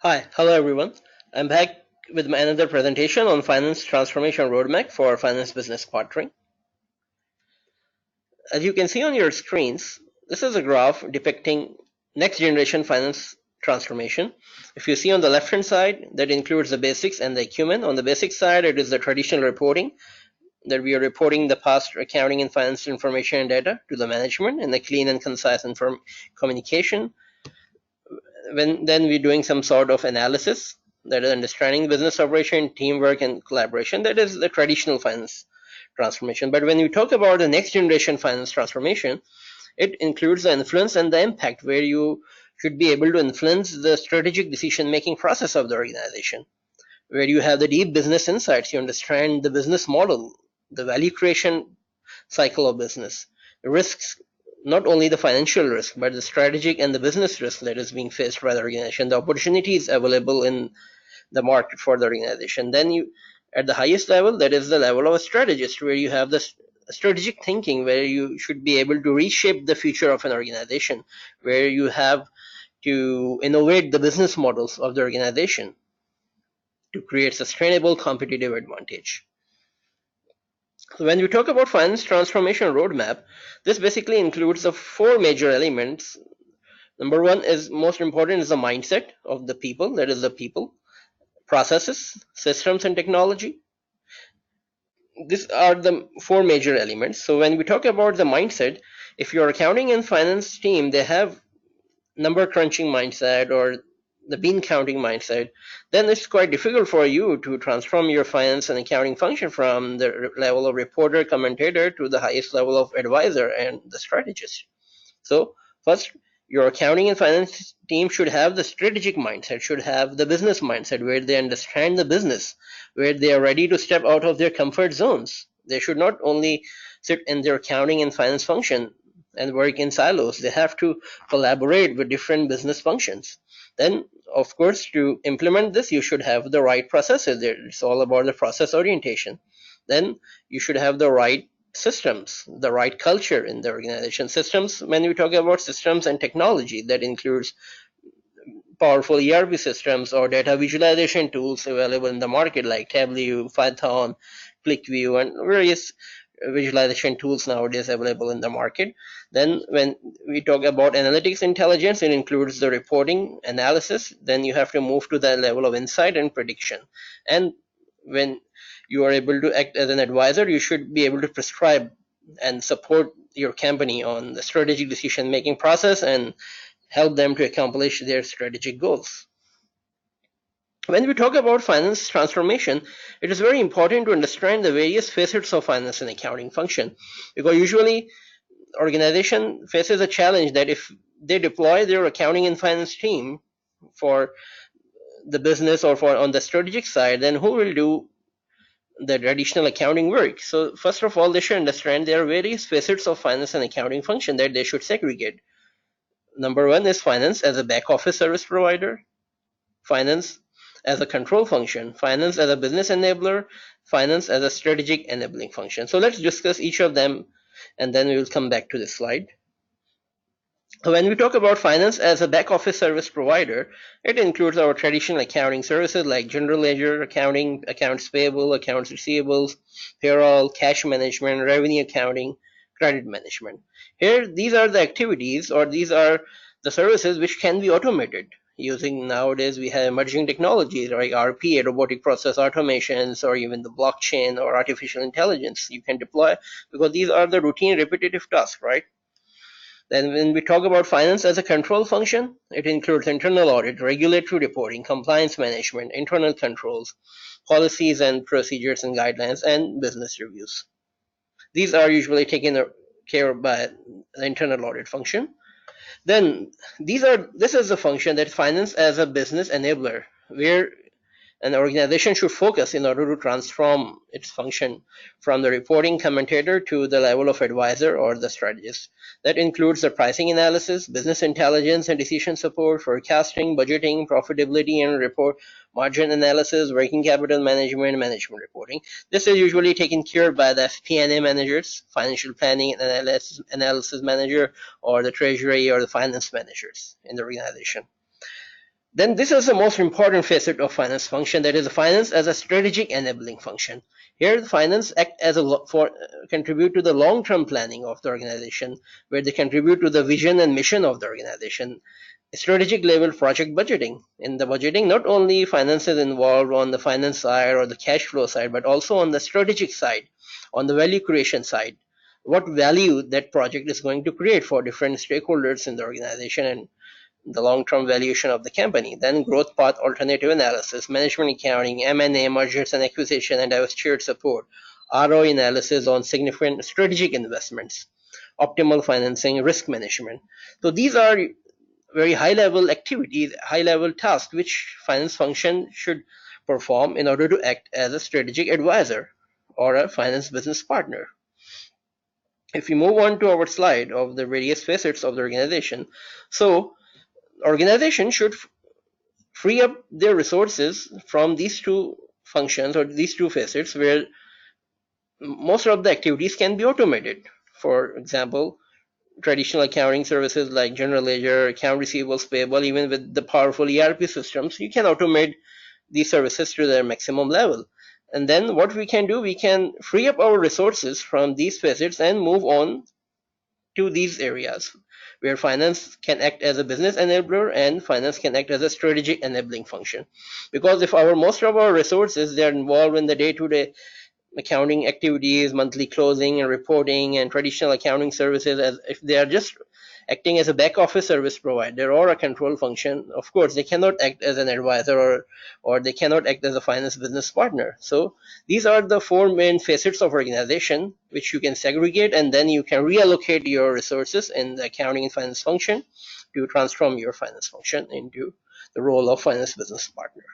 Hi, hello everyone. I'm back with my another presentation on finance transformation roadmap for finance business partnering. As you can see on your screens, this is a graph depicting next generation finance transformation. If you see on the left hand side, that includes the basics and the acumen. On the basic side, it is the traditional reporting that we are reporting the past accounting and finance information and data to the management in a clean and concise communication. Then we're doing some sort of analysis, that is understanding business operation, teamwork, and collaboration. That is the traditional finance transformation. But when you talk about the next generation finance transformation, it includes the influence and the impact, where you should be able to influence the strategic decision making process of the organization, where you have the deep business insights, you understand the business model, the value creation cycle of business, risks, not only the financial risk, but the strategic and the business risk that is being faced by the organization, the opportunities available in the market for the organization. Then you, at the highest level, that is the level of a strategist, where you have the strategic thinking, where you should be able to reshape the future of an organization, where you have to innovate the business models of the organization to create sustainable competitive advantage. So when we talk about finance transformation roadmap, this basically includes the four major elements. Number one is most important is the mindset of the people, that is the people, processes, systems, and technology. These are the four major elements. So when we talk about the mindset, if your accounting and finance team, they have number crunching mindset or the bean counting mindset, then it's quite difficult for you to transform your finance and accounting function from the level of reporter, commentator to the highest level of advisor and the strategist. So first, your accounting and finance team should have the strategic mindset, should have the business mindset, where they understand the business, where they are ready to step out of their comfort zones. They should not only sit in their accounting and finance function and work in silos. They have to collaborate with different business functions. Then, of course, to implement this, you should have the right processes. It's all about the process orientation. Then you should have the right systems, the right culture in the organization. Systems, when we talk about systems and technology, that includes powerful ERP systems or data visualization tools available in the market like Tableau, Python, ClickView, and various visualization tools nowadays available in the market. Then when we talk about analytics intelligence, it includes the reporting analysis. Then you have to move to the level of insight and prediction. And when you are able to act as an advisor, you should be able to prescribe and support your company on the strategic decision making process and help them to accomplish their strategic goals. When we talk about finance transformation, it is very important to understand the various facets of finance and accounting function, because usually organization faces a challenge that if they deploy their accounting and finance team for the business or for on the strategic side, then who will do the traditional accounting work? So first of all, they should understand there are various facets of finance and accounting function that they should segregate. Number one is finance as a back office service provider, finance as a control function, finance as a business enabler, finance as a strategic enabling function. So let's discuss each of them and then we will come back to this slide. When we talk about finance as a back office service provider, it includes our traditional accounting services like general ledger accounting, accounts payable, accounts receivables, payroll, cash management, revenue accounting, credit management. Here, these are the activities or these are the services which can be automated using, nowadays we have emerging technologies like RPA, robotic process automations, or even the blockchain or artificial intelligence you can deploy, because these are the routine repetitive tasks, right? Then when we talk about finance as a control function, it includes internal audit, regulatory reporting, compliance management, internal controls, policies and procedures and guidelines, and business reviews. These are usually taken care of by the internal audit function. Then this is the function that finance as a business enabler, where an organization should focus in order to transform its function from the reporting commentator to the level of advisor or the strategist. That includes the pricing analysis, business intelligence and decision support, forecasting, budgeting, profitability and report, margin analysis, working capital management, management reporting. This is usually taken care of by the FP&A managers, financial planning and analysis manager, or the treasury or the finance managers in the organization. Then this is the most important facet of finance function, that is the finance as a strategic enabling function. Here the finance act as contribute to the long-term planning of the organization, where they contribute to the vision and mission of the organization. Strategic level project budgeting. In the budgeting, not only finance is involved on the finance side or the cash flow side, but also on the strategic side, on the value creation side. What value that project is going to create for different stakeholders in the organization and the long-term valuation of the company. Then growth path alternative analysis, management accounting, M&A, mergers and acquisition, and divestiture support, ROI analysis on significant strategic investments, optimal financing, risk management. So these are very high-level activities, high-level tasks which finance function should perform in order to act as a strategic advisor or a finance business partner. If we move on to our slide of the various facets of the organization, so organization should free up their resources from these two functions or these two facets where most of the activities can be automated. For example, traditional accounting services like general ledger, account receivables, payable, even with the powerful ERP systems, you can automate these services to their maximum level. And then what we can do, we can free up our resources from these facets and move on to these areas where finance can act as a business enabler and finance can act as a strategic enabling function. Because if most of our resources, they are involved in the day-to-day accounting activities, monthly closing and reporting and traditional accounting services, as if they are just acting as a back office service provider or a control function, of course they cannot act as an advisor or they cannot act as a finance business partner. So these are the four main facets of organization which you can segregate, and then you can reallocate your resources in the accounting and finance function to transform your finance function into the role of finance business partner.